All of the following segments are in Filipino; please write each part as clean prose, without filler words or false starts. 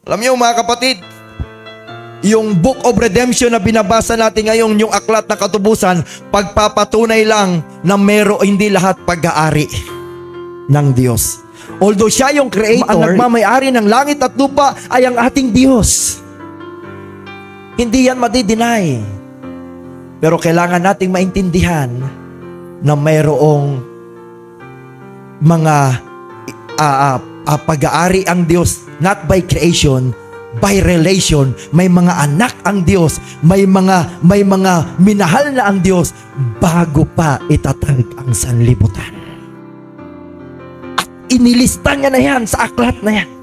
Alam niyo mga kapatid, yung Book of Redemption na binabasa natin ngayon, yung aklat na katubusan, pagpapatunay lang na hindi lahat pag-aari ng Diyos. Although siya yung creator, ang nagmamayari ng langit at lupa ay ang ating Diyos. Hindi yan madi-deny. Pero kailangan nating maintindihan na mayroong mga pag-aari ang Diyos, not by creation, by relation. May mga anak ang Diyos, may mga minahal na ang Diyos bago pa itatag ang sanlibutan. At inilista niya na yan sa aklat na yan.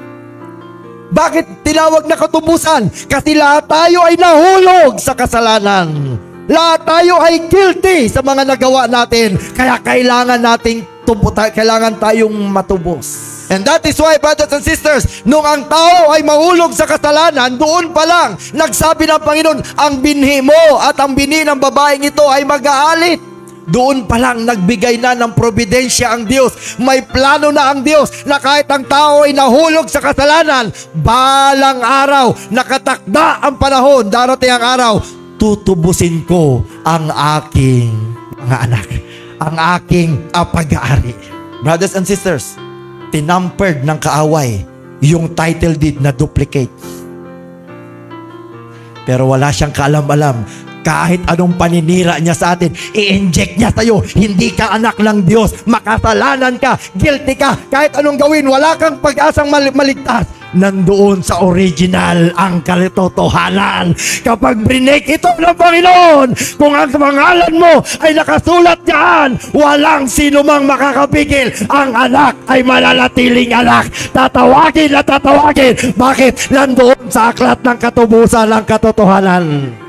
Bakit tinawag na katubusan? Kasi lahat tayo ay nahulog sa kasalanan. Lahat tayo ay guilty sa mga nagawa natin. Kaya kailangan tayong matubos. And that is why, brothers and sisters, nung ang tao ay mahulog sa kasalanan, doon pa lang nagsabi ng Panginoon, ang binhi mo at ang binhi ng babaeng ito ay mag-aalit. Doon pa lang nagbigay na ng providensya ang Diyos. May plano na ang Diyos na kahit ang tao ay nahulog sa kasalanan, balang araw, nakatakda ang panahon, darating ang araw, tutubusin ko ang aking mga anak, ang aking pag-aari. Brothers and sisters, tinampered ng kaaway yung title deed na duplicate. Pero wala siyang kaalam-alam. Kahit anong paninira niya sa atin, i-inject niya sa'yo. Hindi ka anak ng Diyos. Makasalanan ka. Guilty ka. Kahit anong gawin, wala kang pag-asang maligtas. Nandoon sa original ang katotohanan. Kapag brinek ito ng Panginoon, kung ang pangalan mo ay nakasulat diyan, walang sino mang makakapigil. Ang anak ay mananatiling anak. Tatawagin na tatawagin. Bakit? Nandoon sa aklat ng katubusan ang katotohanan.